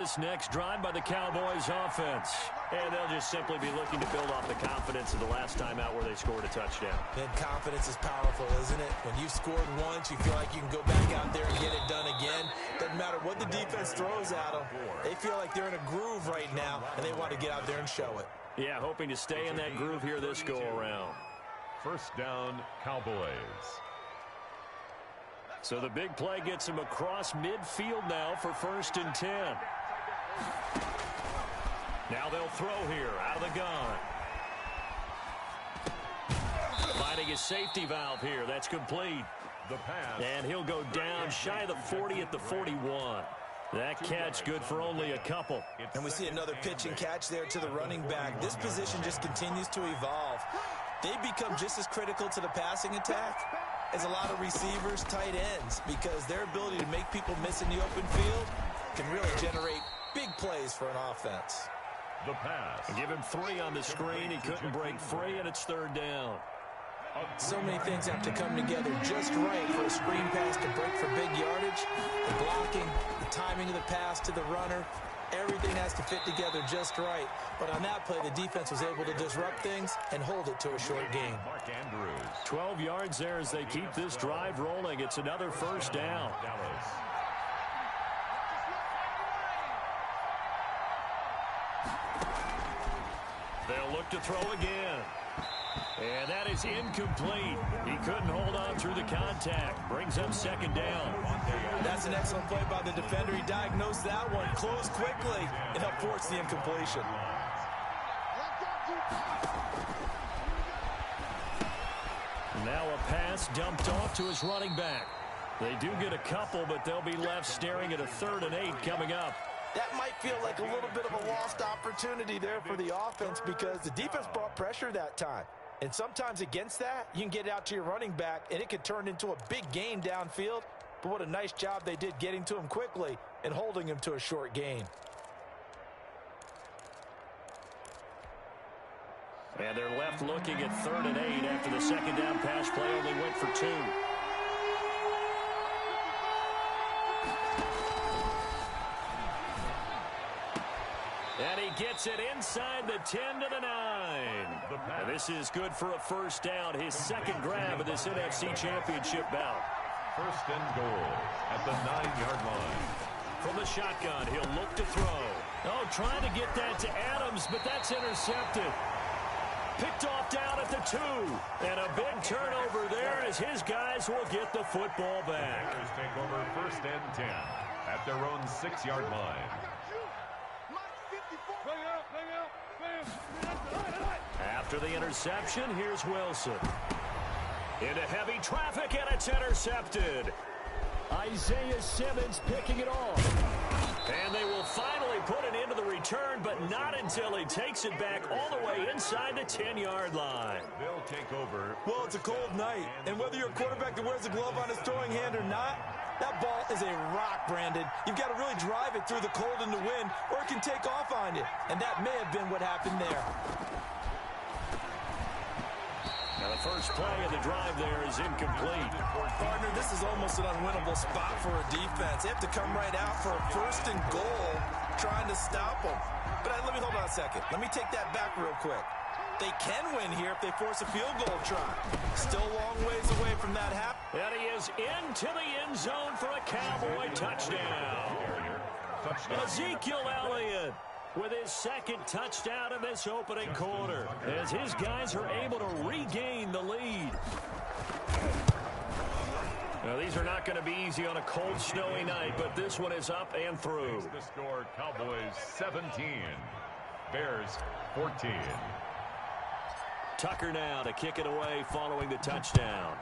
This next drive by the Cowboys offense. And they'll just simply be looking to build off the confidence of the last time out where they scored a touchdown. And confidence is powerful, isn't it? When you've scored once, you feel like you can go back out there and get it done again. Doesn't matter what the defense throws at them. They feel like they're in a groove right now, and they want to get out there and show it. Yeah, hoping to stay in that groove here this go-around. First down, Cowboys. So the big play gets him across midfield now for 1st and 10. Now they'll throw here out of the gun. Finding his safety valve here. That's complete. The pass. And he'll go down shy of the 40 at the 41. That catch good for only a couple. And we see another pitch and catch there to the running back. This position just continues to evolve. They become just as critical to the passing attack as a lot of receivers, tight ends, because their ability to make people miss in the open field can really generate big plays for an offense. The pass. Give him 3 on the screen. He couldn't break free, and it's 3rd down. So many things have to come together just right for a screen pass to break for big yardage. The blocking, the timing of the pass to the runner, everything has to fit together just right. But on that play, the defense was able to disrupt things and hold it to a short gain. 12 yards there as they keep this drive rolling. It's another 1st down. They'll look to throw again. And that is incomplete. He couldn't hold on through the contact. Brings up 2nd down. That's an excellent play by the defender. He diagnosed that one, closed quickly, and helped force the incompletion. Now a pass dumped off to his running back. They do get a couple, but they'll be left staring at a 3rd and 8 coming up. That might feel like a little bit of a lost opportunity there for the offense because the defense brought pressure that time. And sometimes against that, you can get out to your running back, and it could turn into a big gain downfield. But what a nice job they did getting to him quickly and holding him to a short gain. And they're left looking at 3rd and 8 after the 2nd down pass play only went for 2. And he gets it inside the 10 to the 9. And this is good for a 1st down, his 2nd grab of this NFC Championship bout. 1st and goal at the 9-yard line. From the shotgun, he'll look to throw. Oh, trying to get that to Adams, but that's intercepted. Picked off down at the 2. And a big turnover there as his guys will get the football back. Bears take over 1st and 10 at their own 6-yard line. After the interception, here's Wilson. Into heavy traffic, and it's intercepted. Isaiah Simmons picking it off. And they will finally put it into the return, but not until he takes it back all the way inside the 10-yard line. They'll take over. Well, it's a cold night, and whether you're a quarterback that wears a glove on his throwing hand or not, that ball is a rock, Brandon. You've got to really drive it through the cold and the wind, or it can take off on you. And that may have been what happened there. Now the first play of the drive there is incomplete. Partner, this is almost an unwinnable spot for a defense. They have to come right out for a 1st and goal, trying to stop them. But let me hold on a second. Let me take that back real quick. They can win here if they force a field goal try. Still a long ways away from that happening. And he is into the end zone for a Cowboy touchdown. Ezekiel Elliott with his 2nd touchdown in this opening quarter as his guys are able to regain the lead. Now, these are not going to be easy on a cold, snowy night, but this one is up and through. The score, Cowboys 17, Bears 14. Tucker now to kick it away following the touchdown.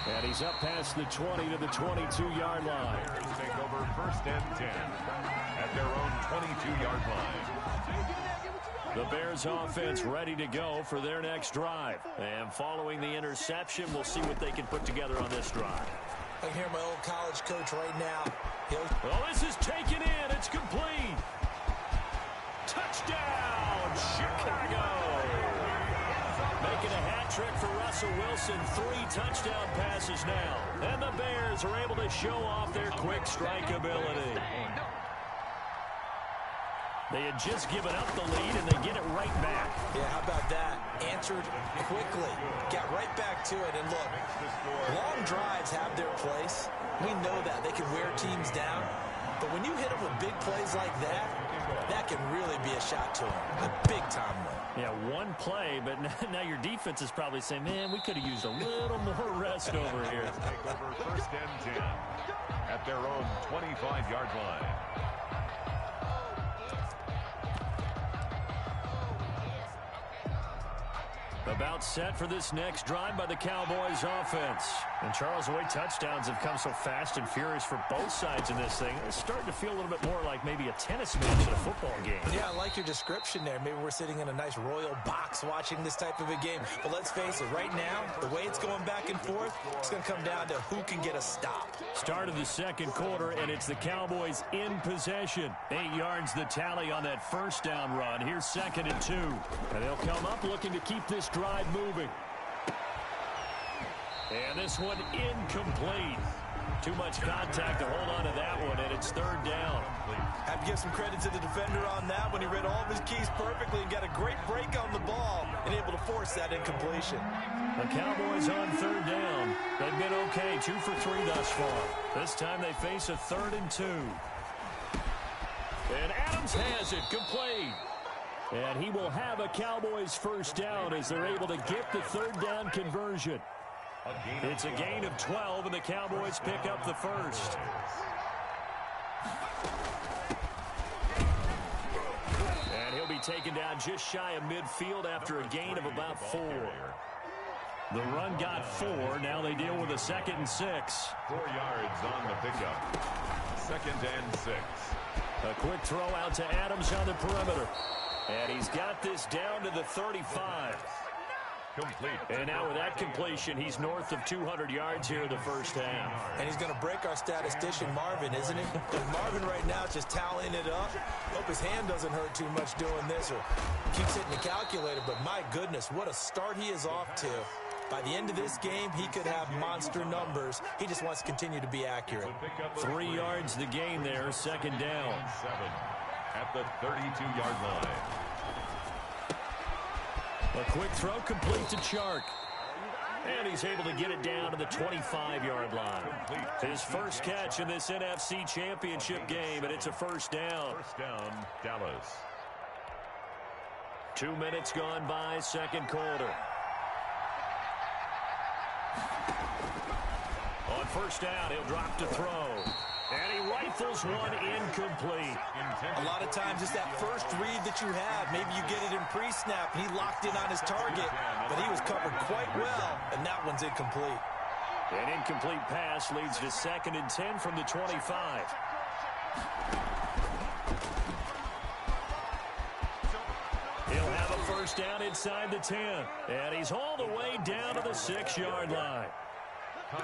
And he's up past the 20 to the 22-yard line. Bears take over 1st and 10 at their own 22-yard line. The Bears offense ready to go for their next drive. And following the interception, we'll see what they can put together on this drive. I can hear my old college coach right now. Well, this is taken in. It's complete. Touchdown, Chicago. Making a hat trick for Russell Wilson. 3 touchdown passes now. And the Bears are able to show off their quick strike ability. They had just given up the lead, and they get it right back. Yeah, how about that? Answered quickly. Got right back to it. And look, long drives have their place. We know that. They can wear teams down. But when you hit them with big plays like that, that can really be a shot to them. A big-time one. Yeah, one play, but now your defense is probably saying, man, we could have used a little more rest over here. Take over first and 10 at their own 25-yard line. About set for this next drive by the Cowboys offense. And Charles, the way touchdowns have come so fast and furious for both sides in this thing, it's starting to feel a little bit more like maybe a tennis match at a football game. Yeah, I like your description there. Maybe we're sitting in a nice royal box watching this type of a game. But let's face it, right now, the way it's going back and forth, it's going to come down to who can get a stop. Start of the second quarter, and it's the Cowboys in possession. 8 yards the tally on that first down run. Here's 2nd and 2. And they'll come up looking to keep this drive moving. And this one incomplete. Too much contact to hold on to that one, and it's 3rd down. Have to give some credit to the defender on that when he read all of his keys perfectly and got a great break on the ball and able to force that incompletion. The Cowboys on 3rd down. They've been okay, 2 for 3 thus far. This time they face a 3rd and 2. And Adams has it complete. And he will have a Cowboys first down as they're able to get the 3rd down conversion. It's a gain of 12, and the Cowboys pick up the first. And he'll be taken down just shy of midfield after a gain of about 4. The run got 4. Now they deal with a 2nd and 6. 4 yards on the pickup. 2nd and 6. A quick throw out to Adams on the perimeter. And he's got this down to the 35. Complete. And now with that completion, he's north of 200 yards here in the first half. And he's going to break our statistician, Marvin, isn't he? Marvin right now is just tallying it up. Hope his hand doesn't hurt too much doing this or keeps hitting the calculator. But my goodness, what a start he is off to. By the end of this game, he could have monster numbers. He just wants to continue to be accurate. 3 yards the gain there, 2nd down. 7 at the 32-yard line. A quick throw complete to Chark. And he's able to get it down to the 25-yard line. His first catch in this NFC Championship game, and it's a first down. First down, Dallas. 2 minutes gone by, second quarter. On first down, he'll drop to throw. And he rifles one incomplete. A lot of times it's that first read that you have. Maybe you get it in pre-snap. He locked in on his target, but he was covered quite well, and that one's incomplete. An incomplete pass leads to 2nd and 10 from the 25. He'll have a first down inside the 10, and he's all the way down to the 6-yard line.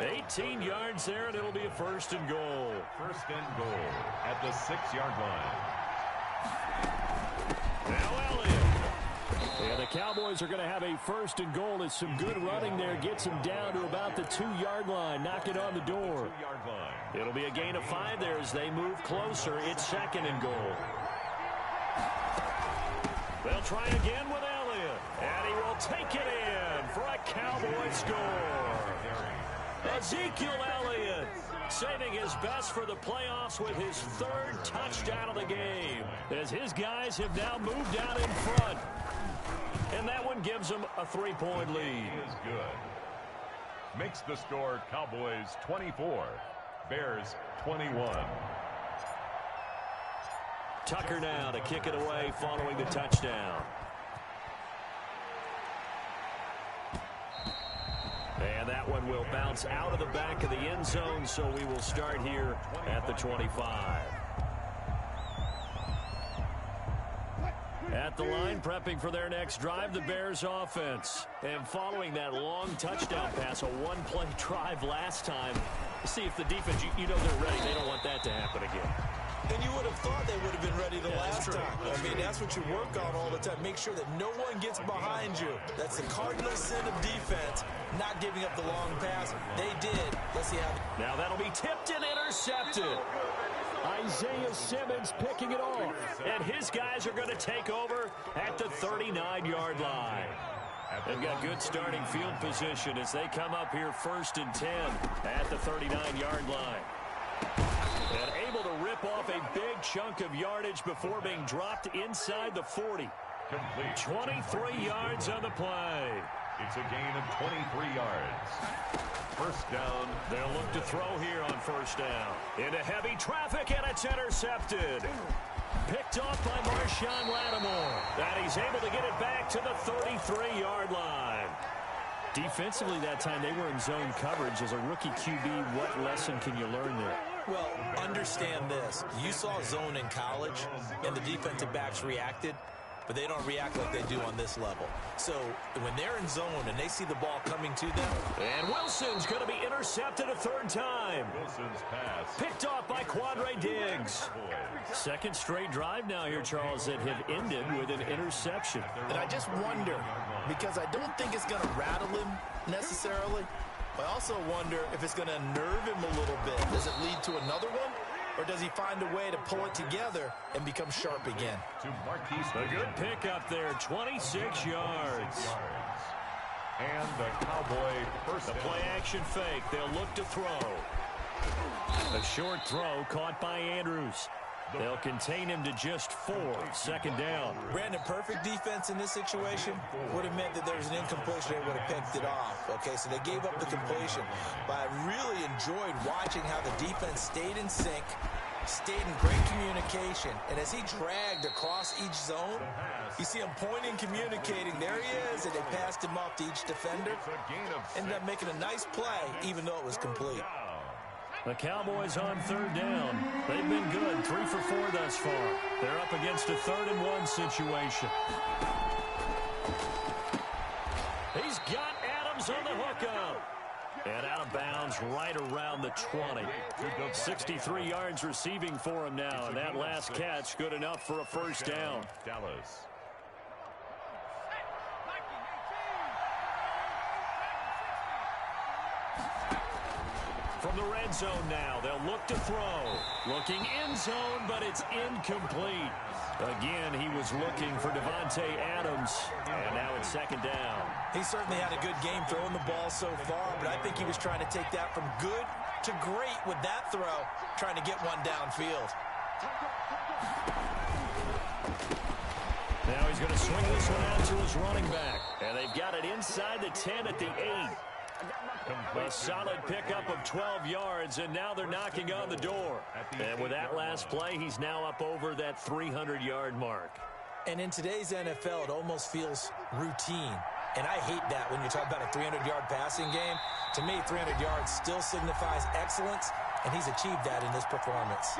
18 yards there, and it'll be a 1st and goal. 1st and goal at the 6-yard line. Now Elliott. And the Cowboys are going to have a 1st and goal as some good running there gets him down to about the 2-yard line, knocking on the door. 2-yard line. It'll be a gain of 5 there as they move closer. It's 2nd and goal. They'll try again with Elliott, and he will take it in for a Cowboy score. Ezekiel Elliott saving his best for the playoffs with his 3rd touchdown of the game, as his guys have now moved out in front. And that one gives them a 3-point lead. Is good. Makes the score Cowboys 24, Bears 21. Tucker now to kick it away following the touchdown. And that one will bounce out of the back of the end zone, so we will start here at the 25. At the line, prepping for their next drive, the Bears offense. And following that long touchdown pass, a one-play drive last time, see if the defense, you know they're ready. They don't want that to happen again. And you would have thought they would have been ready the last time. I mean, that's what you work on all the time. Make sure that no one gets behind you. That's the cardinal sin of defense, not giving up the long pass. They did. Let's see how. Now that'll be tipped and intercepted. Isaiah Simmons picking it off. And his guys are going to take over at the 39-yard line. They've got good starting field position as they come up here 1st and 10 at the 39-yard line. And able to rip off a big chunk of yardage before being dropped inside the 40. Complete. 23 yards on the play. It's a gain of 23 yards. First down. They'll look to throw here on first down. Into heavy traffic, and it's intercepted. Picked off by Marshawn Lattimore. And he's able to get it back to the 33-yard line. Defensively that time, they were in zone coverage. As a rookie QB, what lesson can you learn there? Well, understand this. You saw zone in college, and the defensive backs reacted, but they don't react like they do on this level. So when they're in zone and they see the ball coming to them. And Wilson's going to be intercepted a third time. Wilson's pass. Picked off by Quandre Diggs. Second straight drive now here, Charles, that have ended with an interception. And I just wonder, because I don't think it's going to rattle him necessarily, but I also wonder if it's going to unnerve him a little bit. Does it lead to another one? Or does he find a way to pull it together and become sharp again? To Marquise. A good pickup there, 26 yards. And the Cowboy first. The play action fake. They'll look to throw. A short throw caught by Andrews. They'll contain him to just 4. Second down. Brandon, perfect defense in this situation would have meant that there was an incompletion. They would have picked it off. Okay, so they gave up the completion. But I really enjoyed watching how the defense stayed in sync, stayed in great communication. And as he dragged across each zone, you see him pointing, communicating. There he is, and they passed him off to each defender. Ended up making a nice play, even though it was complete. The Cowboys on third down. They've been good, 3 for 4 thus far. They're up against a 3rd and 1 situation. He's got Adams on the hookup. And out of bounds right around the 20. 63 yards receiving for him now. And that last catch good enough for a first down. Dallas. From the red zone now, they'll look to throw. Looking end zone, but it's incomplete. Again, he was looking for Devontae Adams, and now it's second down. He certainly had a good game throwing the ball so far, but I think he was trying to take that from good to great with that throw, trying to get one downfield. Now he's going to swing this one out to his running back, and they've got it inside the 10 at the 8. A solid pickup of 12 yards, and now they're knocking on the door. And with that last play, he's now up over that 300-yard mark. And in today's NFL, it almost feels routine. And I hate that when you talk about a 300-yard passing game. To me, 300 yards still signifies excellence, and he's achieved that in this performance.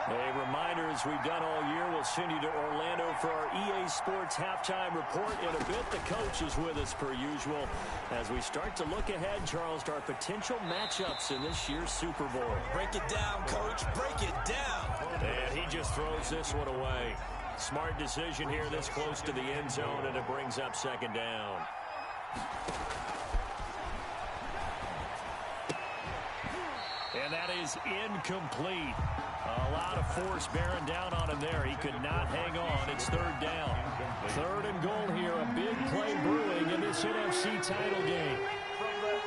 A reminder, as we've done all year, we'll send you to Orlando for our EA Sports halftime report. In a bit, the coach is with us per usual as we start to look ahead, Charles, to our potential matchups in this year's Super Bowl. Break it down, Coach. Break it down. And he just throws this one away. Smart decision here this close to the end zone, and it brings up second down. And that is incomplete. A lot of force bearing down on him there. He could not hang on. It's third down. Third and goal here. A big play brewing in this NFC title game. From the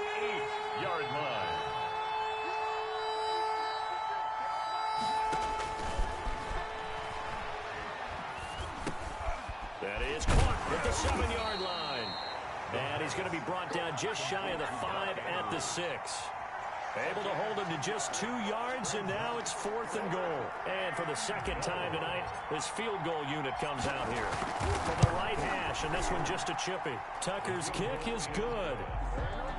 8-yard line. That is caught at the 7-yard line. And he's going to be brought down just shy of the 5 at the 6. Able to hold him to just 2 yards, and now it's 4th and goal. And for the second time tonight, this field goal unit comes out here. From the right hash, and this one just a chippy. Tucker's kick is good.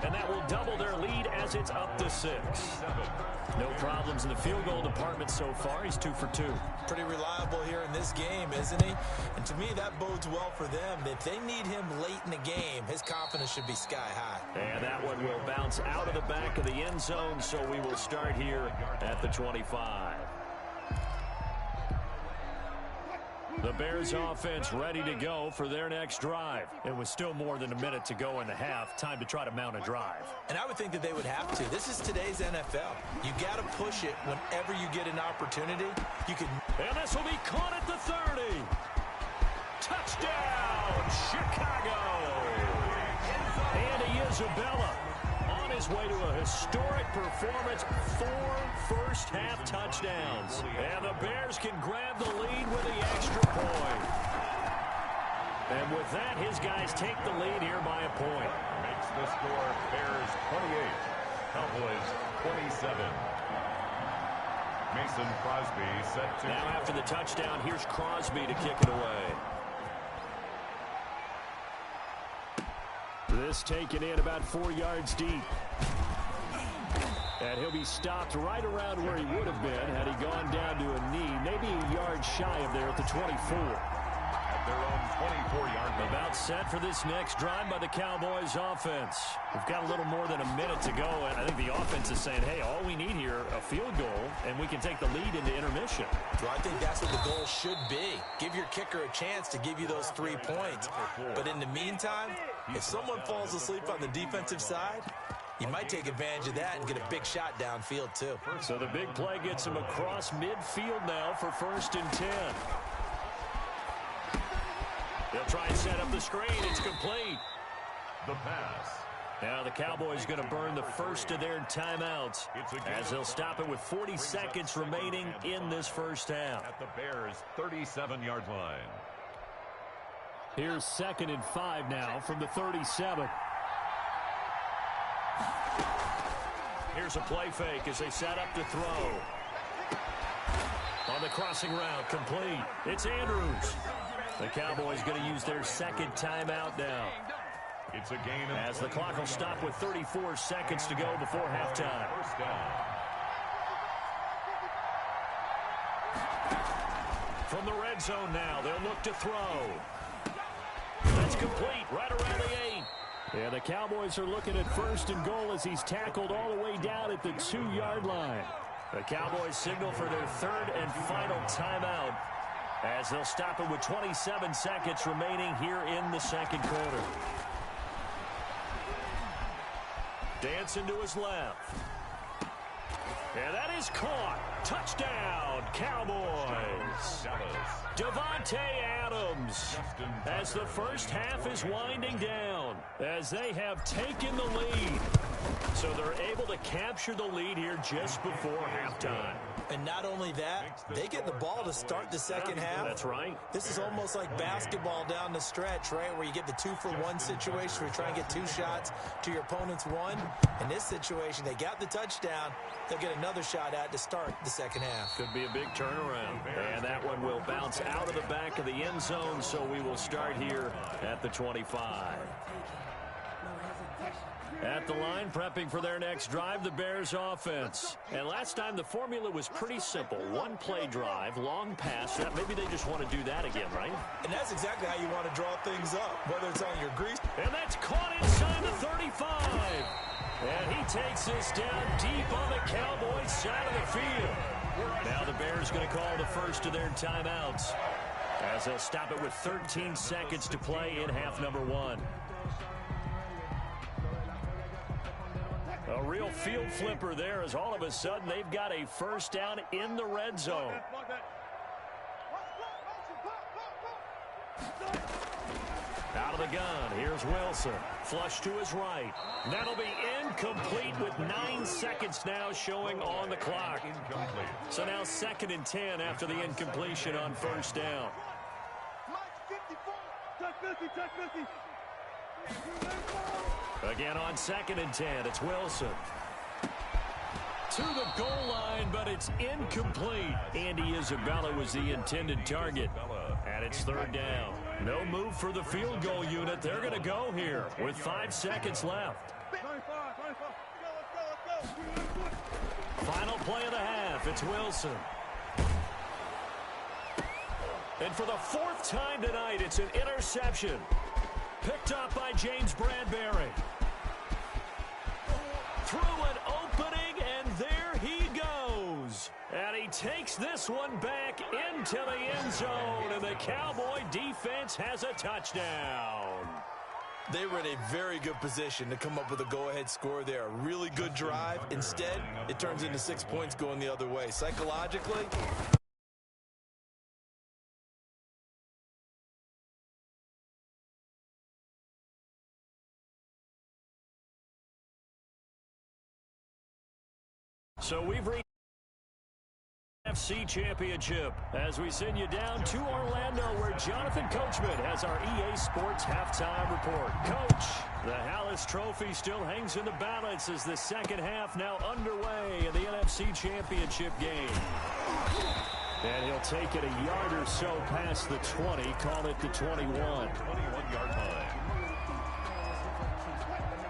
And that will double their lead as it's up to 6. No problems in the field goal department so far. He's 2 for 2. Pretty reliable here in this game, isn't he? And to me, that bodes well for them. If they need him late in the game, his confidence should be sky high. And that one will bounce out of the back of the end zone, so we will start here at the 25. The Bears offense ready to go for their next drive. It was still more than a minute to go in the half. Time to try to mount a drive. And I would think that they would have to. This is today's NFL. You got to push it whenever you get an opportunity. You can. And this will be caught at the 30. Touchdown, Chicago. Andy Isabella on his way to a historic performance. 4 first-half touchdowns. And the Bears can grab the lead with the extra point. And with that, his guys take the lead here by a point. Makes the score Bears 28, Cowboys 27. Mason Crosby set to... Now after the touchdown, here's Crosby to kick it away. This taken in about 4 yards deep. And he'll be stopped right around where he would have been had he gone down to a knee, maybe a yard shy of there at the 24. At their own 24-yard line. About set for this next drive by the Cowboys offense. We've got a little more than a minute to go, and I think the offense is saying, hey, all we need here, a field goal, and we can take the lead into intermission. Well, I think that's what the goal should be. Give your kicker a chance to give you those 3 points. But in the meantime, if someone falls asleep on the defensive side, you might take advantage of that and get a big shot downfield, too. So the big play gets him across midfield now for 1st and 10. They'll try and set up the screen. It's complete. The pass. Now the Cowboys going to burn the first of their timeouts as they'll stop it with 40 seconds remaining in this first half. At the Bears' 37-yard line. Here's 2nd and 5 now from the 37. Here's a play fake as they set up to throw. On the crossing route, complete. It's Andrews. The Cowboys going to use their 2nd timeout now. It's a gain as the clock will stop with 34 seconds to go before halftime. First down. From the red zone now, they'll look to throw. That's complete right around the 8. Yeah, the Cowboys are looking at 1st and goal as he's tackled all the way down at the 2-yard line. The Cowboys signal for their 3rd and final timeout as they'll stop it with 27 seconds remaining here in the 2nd quarter. Dancing to his left. And that is caught. Touchdown, Cowboys. Davante Adams as the first half is winding down as they have taken the lead. So they're able to capture the lead here just before halftime. And not only that, they get the ball to start the 2nd half. That's right. This is almost like basketball down the stretch, right, where you get the 2-for-1 situation where you try and get 2 shots to your opponent's 1. In this situation, they got the touchdown. They'll get another shot at to start the 2nd half. Could be a big turnaround. And that one will bounce out of the back of the end zone, so we will start here at the 25. At the line, prepping for their next drive, the Bears offense. And last time, the formula was pretty simple. 1-play drive, long pass. Maybe they just want to do that again, right? And that's exactly how you want to draw things up, whether it's on your grease. And that's caught inside the 35. And he takes this down deep on the Cowboys side of the field. Now the Bears going to call the first of their timeouts as they'll stop it with 13 seconds to play in half number 1. A real field flipper there as all of a sudden they've got a first down in the red zone. Out of the gun, here's Wilson. Flush to his right. That'll be incomplete with 9 seconds now showing on the clock. Incomplete. So now 2nd and 10 after the incompletion on first down. Again on 2nd and 10, it's Wilson. To the goal line, but it's incomplete. Andy Isabella was the intended target. And it's 3rd down. No move for the field goal unit. They're going to go here with 5 seconds left. Final play of the half, it's Wilson. And for the 4th time tonight, it's an interception. Picked up by James Bradbury. Through an opening, and there he goes. And he takes this one back into the end zone, and the Cowboy defense has a touchdown. They were in a very good position to come up with a go-ahead score there. A really good drive. Instead, it turns into 6 points going the other way. Psychologically, so we've reached the NFC Championship as we send you down to Orlando, where Jonathan Coachman has our EA Sports halftime report. Coach, the Hallis Trophy still hangs in the balance as the second half now underway in the NFC Championship game. And he'll take it a yard or so past the 20, call it the 21. 21-yard line.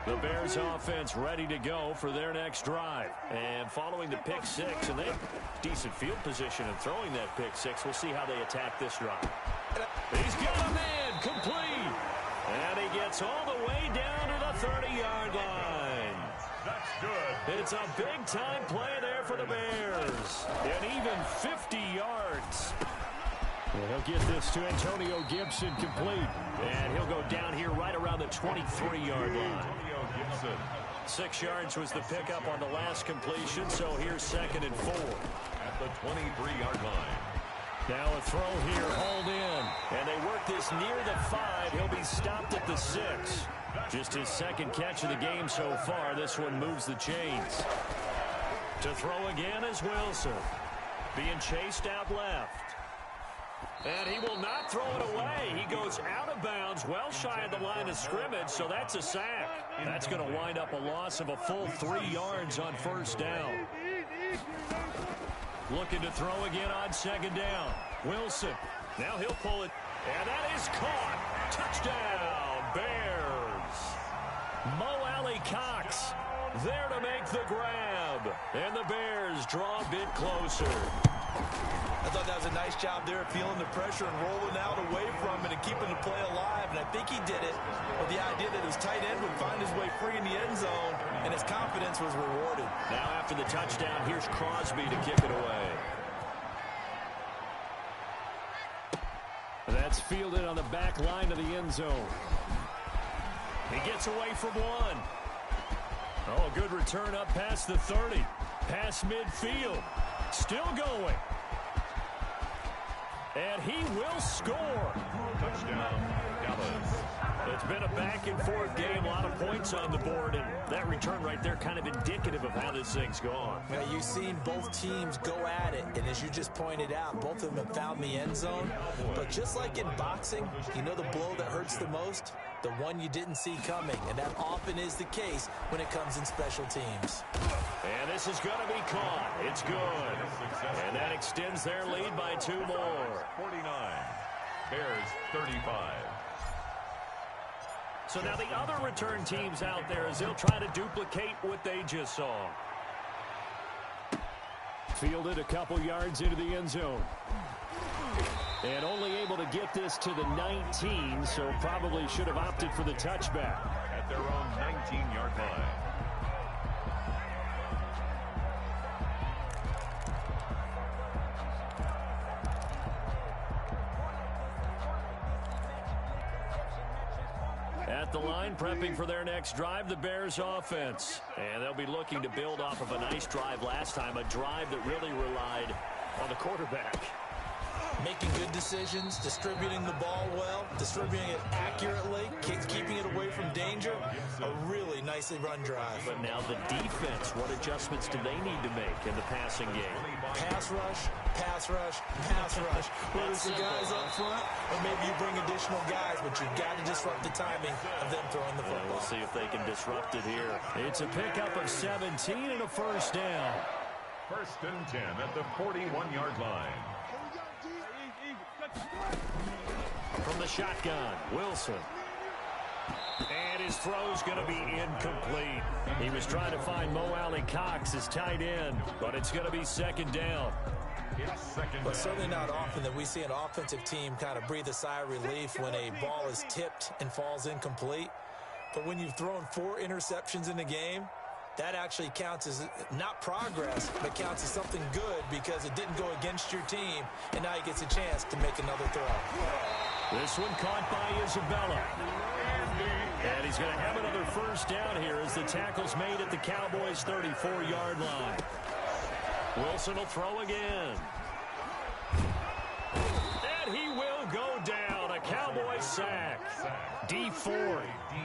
The Bears offense ready to go for their next drive. And following the pick six, and they have decent field position in throwing that pick six. We'll see how they attack this drive. He's got a man complete. And he gets all the way down to the 30-yard line. That's good. It's a big-time play there for the Bears. And even 50 yards. And he'll get this to Antonio Gibson complete. And he'll go down here right around the 23-yard line. 6 yards was the pickup on the last completion, so here's 2nd and 4. At the 23-yard line. Now a throw here, hauled in. And they work this near the 5. He'll be stopped at the 6. Just his second catch of the game so far. This one moves the chains. To throw again is Wilson. Being chased out left. And he will not throw it away. He goes out of bounds, well shy of the line of scrimmage, so that's a sack. That's going to wind up a loss of a full 3 yards on first down. Looking to throw again on second down. Wilson. Now he'll pull it. And that is caught. Touchdown, Bears. Mo Alley Cox there to make the grab. And the Bears draw a bit closer. I thought that was a nice job there, feeling the pressure and rolling out away from it and keeping the play alive. And I think he did it with the idea that his tight end would find his way free in the end zone, and his confidence was rewarded. Now after the touchdown, here's Crosby to kick it away. That's fielded on the back line of the end zone. He gets away from one. Oh, a good return up past the 30. Past midfield. Still going. And he will score. Touchdown, Dallas. It's been a back-and-forth game, a lot of points on the board, and that return right there kind of indicative of how this thing's gone. Now, you've seen both teams go at it, and as you just pointed out, both of them have found the end zone. But just like in boxing, you know the blow that hurts the most? The one you didn't see coming, and that often is the case when it comes in special teams. And this is going to be caught. It's good. And that extends their lead by 2 more. 49. Bears 35. So now the other return teams out there, as they'll try to duplicate what they just saw. Fielded a couple yards into the end zone. And only able to get this to the 19, so probably should have opted for the touchback. At their own 19-yard line. At the line, prepping for their next drive, the Bears offense. And they'll be looking to build off of a nice drive last time, a drive that really relied on the quarterback. Making good decisions, distributing the ball well, distributing it accurately, keeping it away from danger. A really nicely run drive. But now the defense, what adjustments do they need to make in the passing game? Pass rush, pass rush, pass rush. Whether it's the guys up front or maybe you bring additional guys, but you've got to disrupt the timing of them throwing the football. We'll see if they can disrupt it here. It's a pickup of 17 and a first down. 1st and 10 at the 41-yard line. From the shotgun, Wilson. And his throw's going to be incomplete. He was trying to find Mo Alley Cox as tight end, but it's going to be 2nd down. Well, certainly not often that we see an offensive team kind of breathe a sigh of relief when a ball is tipped and falls incomplete. But when you've thrown 4 interceptions in the game, that actually counts as not progress, but counts as something good because it didn't go against your team, and now he gets a chance to make another throw. This one caught by Isabella. And he's going to have another first down here as the tackle's made at the Cowboys' 34-yard line. Wilson will throw again. And he will go down. A Cowboys sack. D Ford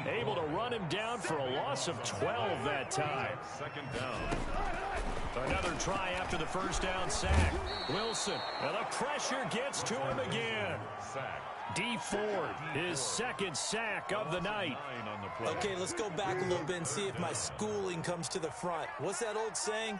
able to run him down for a loss of 12 that time. Second down. Another try after the first down sack. Wilson, and the pressure gets to him again. Sack. D Ford, his second sack of the night. Okay, let's go back a little bit and see if my schooling comes to the front. What's that old saying?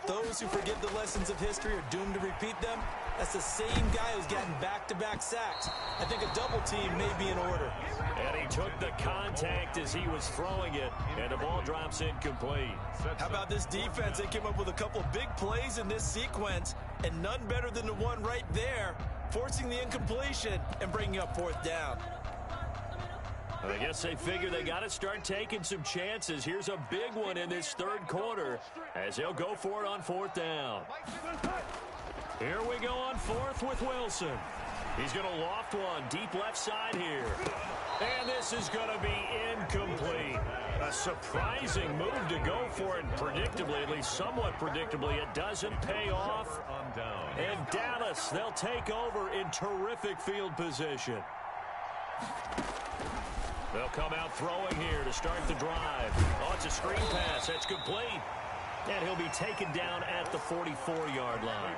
Those who forget the lessons of history are doomed to repeat them. That's the same guy who's gotten back-to-back sacks. I think a double team may be in order. And he took the contact as he was throwing it, and the ball drops incomplete. How about this defense? They came up with a couple of big plays in this sequence, and none better than the one right there, forcing the incompletion and bringing up fourth down. I guess they figure they got to start taking some chances. Here's a big one in this third quarter as they'll go for it on fourth down. Here we go on fourth with Wilson. He's going to loft one deep left side here. And this is going to be incomplete. A surprising move to go for it, and predictably, at least somewhat predictably, it doesn't pay off. And Dallas, they'll take over in terrific field position. They'll come out throwing here to start the drive. Oh, it's a screen pass. That's complete. And he'll be taken down at the 44-yard line.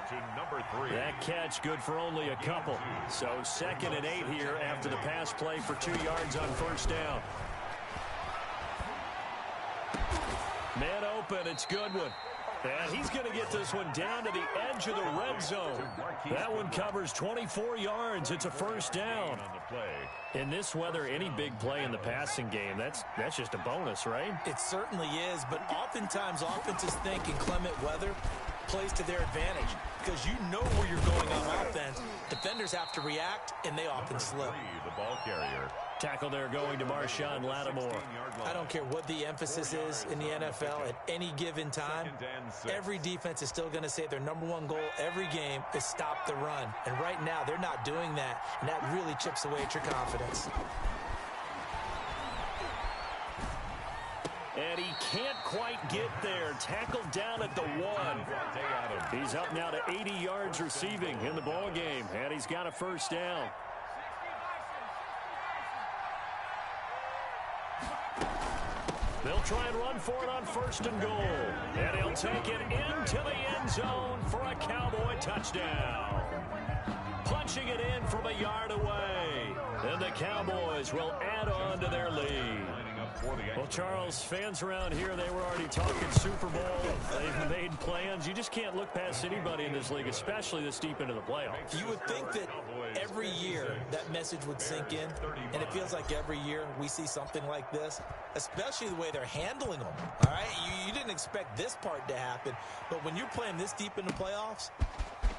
That catch good for only a couple. So 2nd and 8 here after the pass play for 2 yards on first down. Man open. It's Goodwin. And he's going to get this one down to the edge of the red zone. That one covers 24 yards. It's a first down. In this weather, any big play in the passing game, that's just a bonus, right? It certainly is, but oftentimes offenses think in clement weather plays to their advantage because you know where you're going on offense. Defenders have to react, and they often slip. The ball carrier. Tackle there going to Marshawn Lattimore. I don't care what the emphasis is in the NFL at any given time. Every defense is still going to say their number one goal every game is stop the run. And right now, they're not doing that, and that really chips away at your confidence. And he can't quite get there. Tackled down at the 1. He's up now to 80 yards receiving in the ball game, and he's got a first down. They'll try and run for it on 1st and goal. And he'll take it into the end zone for a Cowboy touchdown. Punching it in from a yard away. And the Cowboys will add on to their lead. Well, Charles, fans around here, they were already talking Super Bowl. They've made plans. You just can't look past anybody in this league, especially this deep into the playoffs. You would think that every year that message would sink in, and it feels like every year we see something like this, especially the way they're handling them. All right, you didn't expect this part to happen, but when you're playing this deep in the playoffs,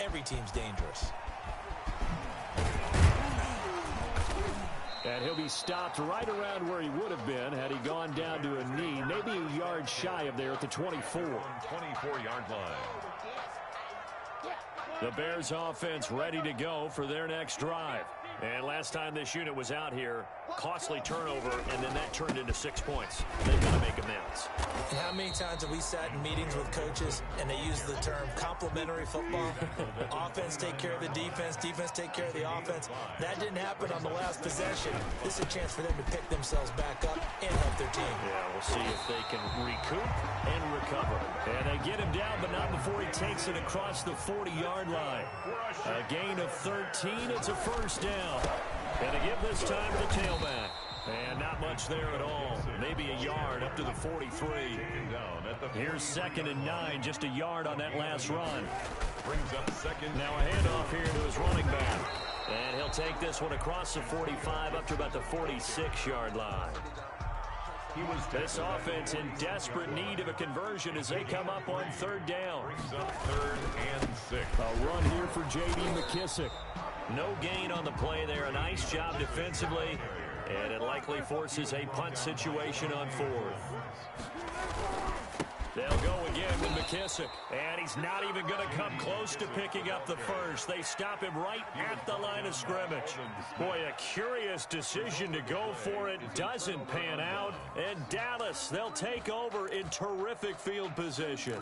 every team's dangerous. And he'll be stopped right around where he would have been had he gone down to a knee, maybe a yard shy of there at the 24. 24-yard line. The Bears offense ready to go for their next drive. And last time this unit was out here, costly turnover, and then that turned into 6 points. They've got to make amends. And how many times have we sat in meetings with coaches and they use the term complementary football? Offense take care of the defense, defense take care of the offense. That didn't happen on the last possession. This is a chance for them to pick themselves back up and help their team. Yeah, we'll see if they can recoup and recover. And they get him down, but not before he takes it across the 40-yard line. A gain of 13. It's a first down. And to give this time to the tailback. And not much there at all. Maybe a yard up to the 43. Here's 2nd and 9, just a yard on that last run. Brings up second. Now a handoff here to his running back. And he'll take this one across the 45 up to about the 46-yard line. This offense in desperate need of a conversion as they come up on 3rd down. Brings up 3rd and 6. A run here for J.D. McKissick. No gain on the play there. A nice job defensively. And it likely forces a punt situation on 4th. They'll go again with McKissick. And he's not even going to come close to picking up the first. They stop him right at the line of scrimmage. Boy, a curious decision to go for it. Doesn't pan out. And Dallas, they'll take over in terrific field position.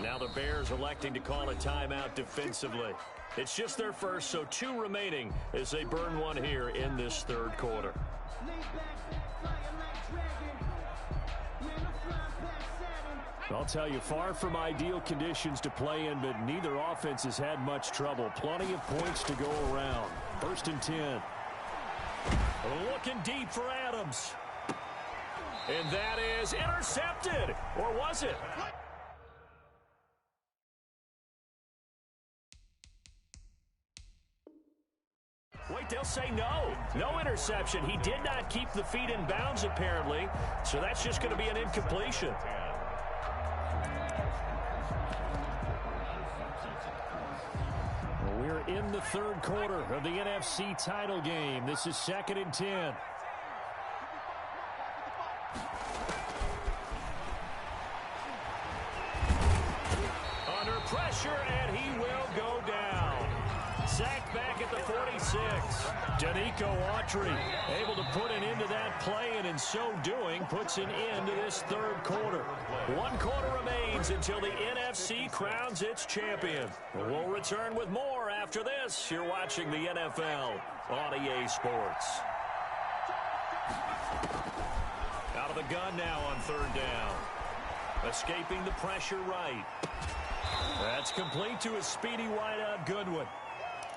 Now the Bears electing to call a timeout defensively. It's just their first, so 2 remaining as they burn one here in this third quarter. I'll tell you, far from ideal conditions to play in, but neither offense has had much trouble. Plenty of points to go around. 1st and 10. Looking deep for Adams. And that is intercepted. Or was it? Wait, they'll say no. No interception. He did not keep the feet in bounds, apparently. So that's just going to be an incompletion. We're in the third quarter of the NFC title game. This is 2nd and 10. Under pressure, and he will go down. Sacked back at the 46. Danico Autry able to put an end to that play, and in so doing, puts an end to this third quarter. 1 quarter remains until the NFC crowns its champion. We'll return with more after this. You're watching the NFL on EA Sports. Out of the gun now on 3rd down. Escaping the pressure right. That's complete to his speedy wideout Goodwin.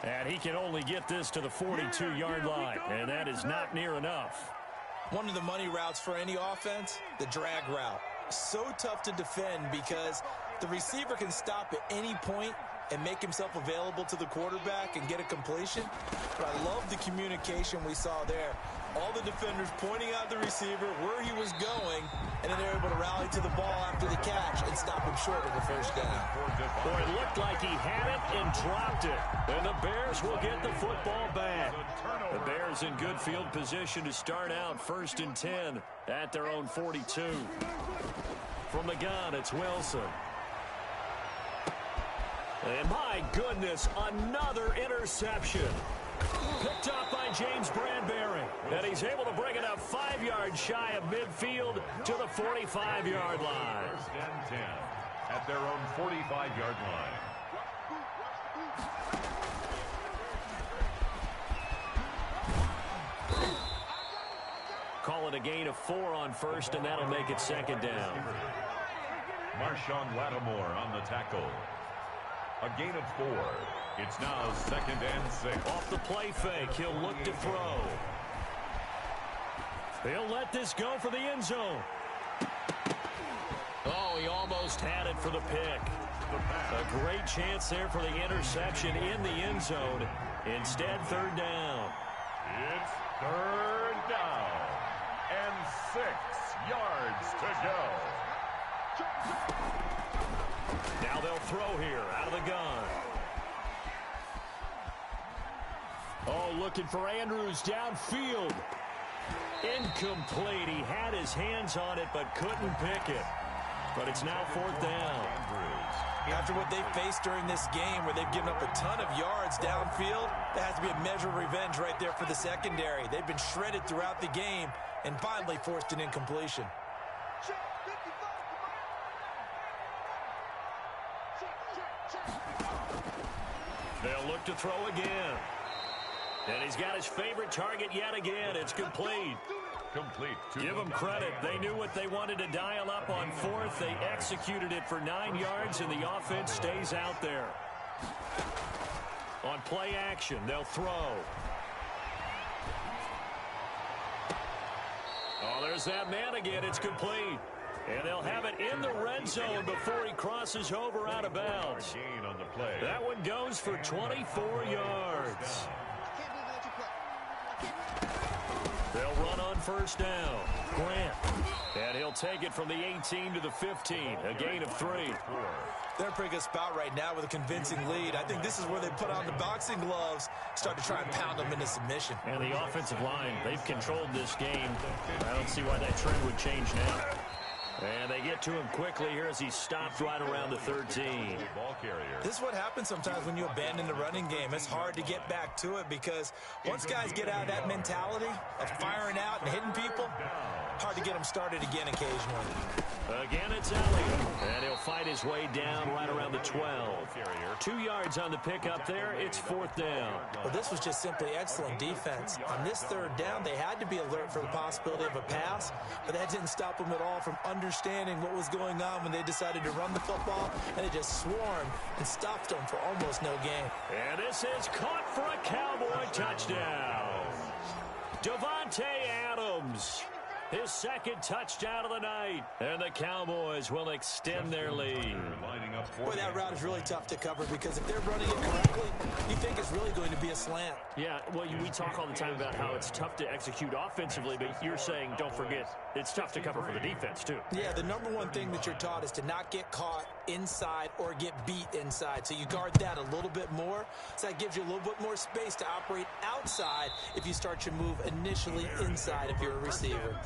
And he can only get this to the 42-yard line, and that is not near enough. One of the money routes for any offense, the drag route. So tough to defend because the receiver can stop at any point and make himself available to the quarterback and get a completion. But I love the communication we saw there. All the defenders pointing out the receiver where he was going, and then they're able to rally to the ball after the catch and stop him short of the first down. Boy, it looked like he had it and dropped it. And the Bears will get the football back. The Bears in good field position to start out 1st and 10 at their own 42. From the gun, it's Wilson. And my goodness, another interception. Picked up by James Bradbury. And he's able to bring it up 5 yards shy of midfield to the 45-yard line. 1st and 10 at their own 45-yard line. Call it a gain of 4 on 1st, and that'll make it 2nd down. Marshawn Lattimore on the tackle. A gain of 4. It's now 2nd and 6. Off the play fake, he'll look to throw. He'll let this go for the end zone. Oh, he almost had it for the pick. A great chance there for the interception in the end zone. Instead, 3rd down. It's 3rd down and 6 yards to go. Now they'll throw here out of the gun. Oh, looking for Andrews downfield. Incomplete. He had his hands on it but couldn't pick it. But it's now 4th down. After what they faced during this game where they've given up a ton of yards downfield, that has to be a measure of revenge right there for the secondary. They've been shredded throughout the game and finally forced an incompletion. They'll look to throw again. And he's got his favorite target yet again. It's complete. Complete. Give them credit. They knew what they wanted to dial up on 4th. They executed it for 9 yards, and the offense stays out there. On play action, they'll throw. Oh, there's that man again. It's complete. And they'll have it in the red zone before he crosses over out of bounds. Gain on the play. That one goes for 24 yards. They'll run on 1st down. Grant. And he'll take it from the 18 to the 15. A gain of 3. They're in a pretty good spot right now with a convincing lead. I think this is where they put on the boxing gloves, start to try and pound them into submission. And the offensive line, they've controlled this game. I don't see why that trend would change now. And they get to him quickly here as he stopped right around the 13. Ball carrier. This is what happens sometimes when you abandon the running game. It's hard to get back to it because once guys get out of that mentality of firing out and hitting people, hard to get them started again occasionally. Again, it's Elliott, and he'll fight his way down right around the 12. 2 yards on the pickup there. It's 4th down. Well, this was just simply excellent defense. On this 3rd down, they had to be alert for the possibility of a pass, but that didn't stop them at all from understanding what was going on when they decided to run the football, and they just swarmed and stopped them for almost no gain. And this is caught for a Cowboy touchdown. Devontae Adams. His 2nd touchdown of the night. And the Cowboys will extend their lead. Boy, that route is really tough to cover because if they're running it correctly, you think it's really going to be a slant. Yeah, well, we talk all the time about how it's tough to execute offensively, but you're saying, don't forget, it's tough to cover for the defense, too. Yeah, the number one thing that you're taught is to not get caught inside or get beat inside. So you guard that a little bit more. So that gives you a little bit more space to operate outside if you start your move initially inside if you're a receiver.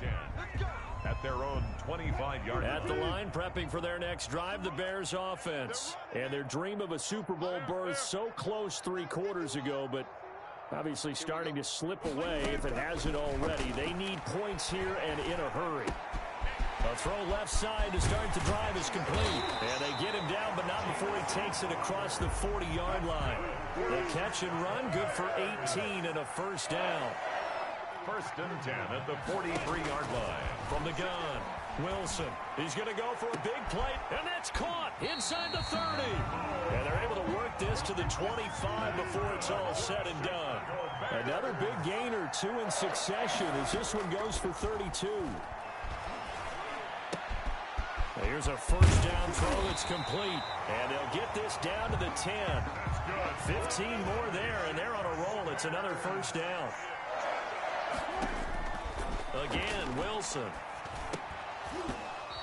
At their own 25-yard line. At the line, prepping for their next drive, the Bears offense. And their dream of a Super Bowl berth so close 3 quarters ago, but obviously starting to slip away if it hasn't already. They need points here and in a hurry. A throw left side to start the drive is complete. And they get him down, but not before he takes it across the 40-yard line. The catch and run, good for 18 and a 1st down. 1st and 10 at the 43-yard line. From the gun, Wilson. He's going to go for a big play, and that's caught inside the 30. And they're able to work this to the 25 before it's all said and done. Another big gain or 2 in succession as this one goes for 32. Here's a 1st down throw that's complete. And they'll get this down to the 10. 15 more there, and they're on a roll. It's another 1st down. Again, Wilson.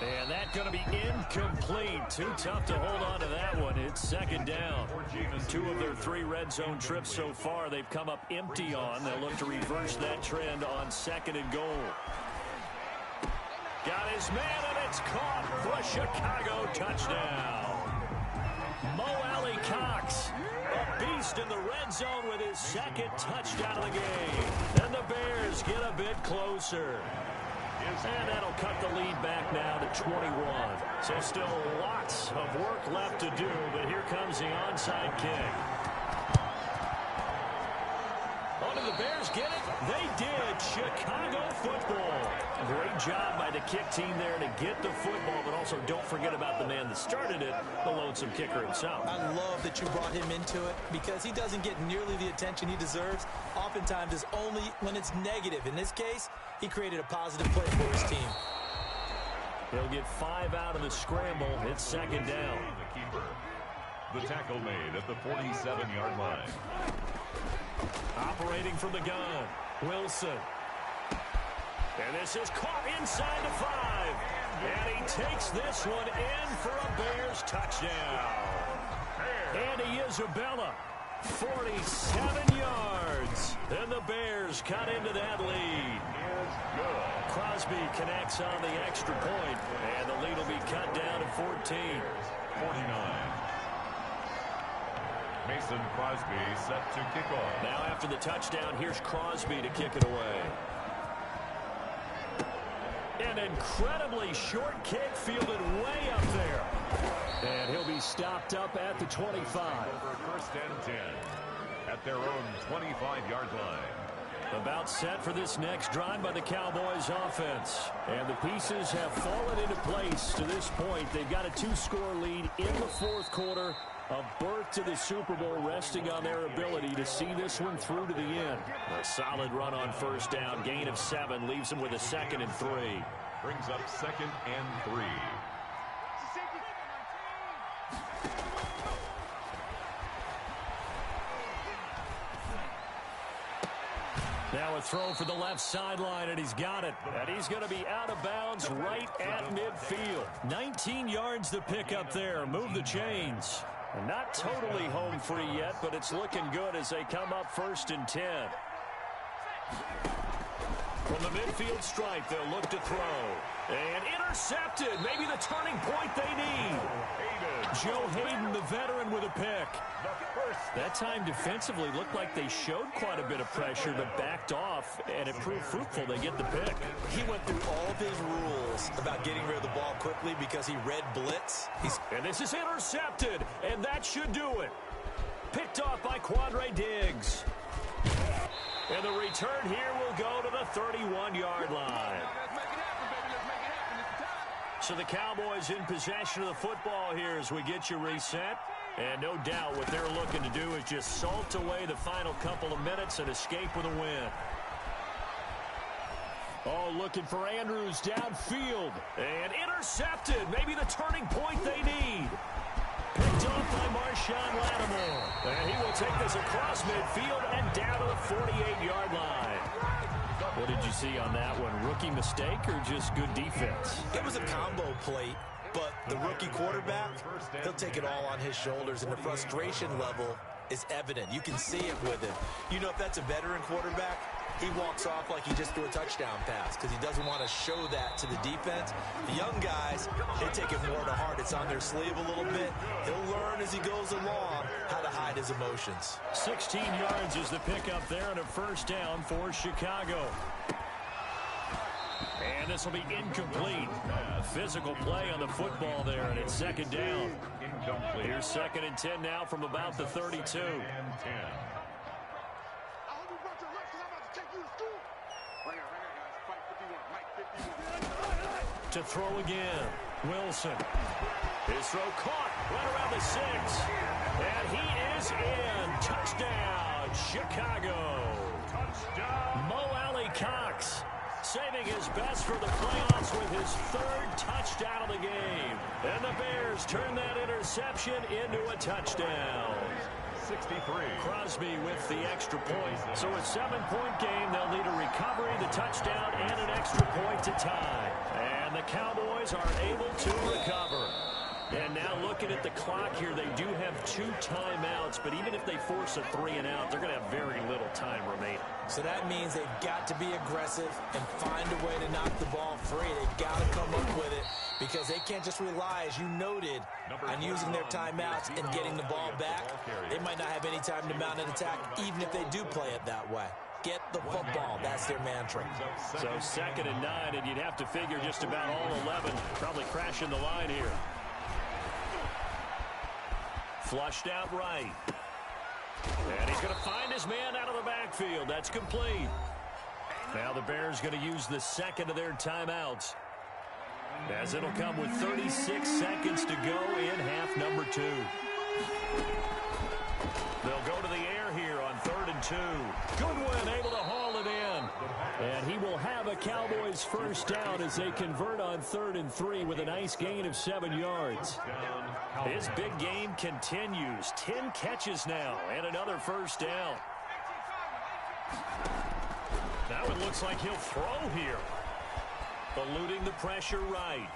And that's going to be incomplete. Too tough to hold on to that one. It's 2nd down. 2 of their 3 red zone trips so far they've come up empty on. They'll look to reverse that trend on 2nd and goal. Got his man, and it's caught for a Chicago touchdown. Mo Alley Cox, a beast in the red zone with his 2nd touchdown of the game. And the Bears get a bit closer. And that'll cut the lead back now to 21. So still lots of work left to do, but here comes the onside kick. Oh, did the Bears get it? They did. Chicago football. Great job by the kick team there to get the football, but also don't forget about the man that started it, the lonesome kicker himself. I love that you brought him into it because he doesn't get nearly the attention he deserves. Oftentimes it's only when it's negative. In this case, he created a positive play for his team. He'll get 5 out of the scramble. It's 2nd down. The keeper. The tackle made at the 47-yard line. Operating from the gun, Wilson. And this is caught inside the 5. And he takes this one in for a Bears touchdown. Andy Isabella, 47 yards. And the Bears cut into that lead. Crosby connects on the extra point, and the lead will be cut down to 14. 49. Mason Crosby set to kick off. Now after the touchdown, here's Crosby to kick it away. An incredibly short kick fielded way up there. And he'll be stopped up at the 25. Over 1st and 10 at their own 25-yard line. About set for this next drive by the Cowboys offense. And the pieces have fallen into place to this point. They've got a 2-score lead in the 4th quarter. A berth to the Super Bowl resting on their ability to see this one through to the end. A solid run on 1st down. Gain of 7 leaves them with a 2nd and 3. Brings up 2nd and 3. Now a throw for the left sideline, and he's got it. And he's going to be out of bounds right at midfield. 19 yards to pick up there. Move the chains. And not totally home free yet, but it's looking good as they come up 1st and 10. From the midfield stripe, they'll look to throw. And intercepted. Maybe the turning point they need. Joe Hayden, the veteran, with a pick. That time defensively looked like they showed quite a bit of pressure but backed off, and it proved fruitful. They get the pick. He went through all of his rules about getting rid of the ball quickly because he read blitz. And this is intercepted, and that should do it. Picked off by Quandre Diggs. And the return here will go to the 31-yard line. So the Cowboys in possession of the football here as we get you reset. And no doubt what they're looking to do is just salt away the final couple of minutes and escape with a win. Oh, looking for Andrews downfield. And intercepted. Maybe the turning point they need. Picked off by Marshawn Lattimore. And he will take this across midfield and down to the 48-yard line. What did you see on that one? Rookie mistake or just good defense? It was a combo plate, but the rookie quarterback, he'll take it all on his shoulders, and the frustration level is evident. You can see it with him. You know, if that's a veteran quarterback, he walks off like he just threw a touchdown pass because he doesn't want to show that to the defense. The young guys, they take it more to heart. It's on their sleeve a little bit. He'll learn as he goes along how to hide his emotions. 16 yards is the pickup there and a first down for Chicago. And this will be incomplete. Physical play on the football there, and it's second down. Here's 2nd and 10 now from about the 32. To throw again. Wilson. His throw caught right around the 6. And he is in. Touchdown, Chicago. Touchdown. Mo Alley Cox saving his best for the playoffs with his 3rd touchdown of the game. And the Bears turn that interception into a touchdown. 63. Crosby with the extra point. So a 7-point game. They'll need a recovery, the touchdown, and an extra point to tie. And the Cowboys are able to recover. And now looking at the clock here, they do have 2 timeouts, but even if they force a 3-and-out, they're going to have very little time remaining. So that means they've got to be aggressive and find a way to knock the ball free. They've got to come up with it because they can't just rely, as you noted, on using their timeouts and getting the ball back. They might not have any time to mount an attack, even if they do play it that way. Get the football. That's their mantra. So 2nd and 9, and you'd have to figure just about all 11 probably crashing the line here. Flushed out right. And he's going to find his man out of the backfield. That's complete. Now the Bears going to use the 2nd of their timeouts, as it'll come with 36 seconds to go in half number 2. They'll go to the air here on 3rd and 2. Goodwin able to haul it in. And he will have a Cowboys first down as they convert on 3rd and 3 with a nice gain of 7 yards. His big game continues. 10 catches now and another first down. Now it looks like he'll throw here. Eluding the pressure right.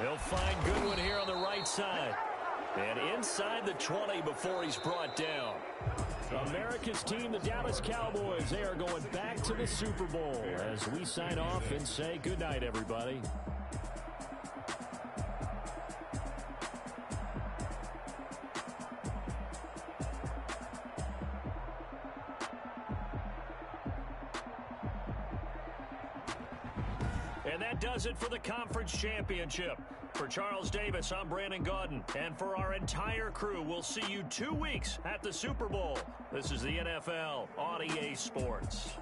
They'll find Goodwin here on the right side. And inside the 20 before he's brought down. America's team, the Dallas Cowboys, they are going back to the Super Bowl as we sign off and say goodnight, everybody. And that does it for the conference championship. For Charles Davis, I'm Brandon Gaudin. And for our entire crew, we'll see you 2 weeks at the Super Bowl. This is the NFL on EA Sports.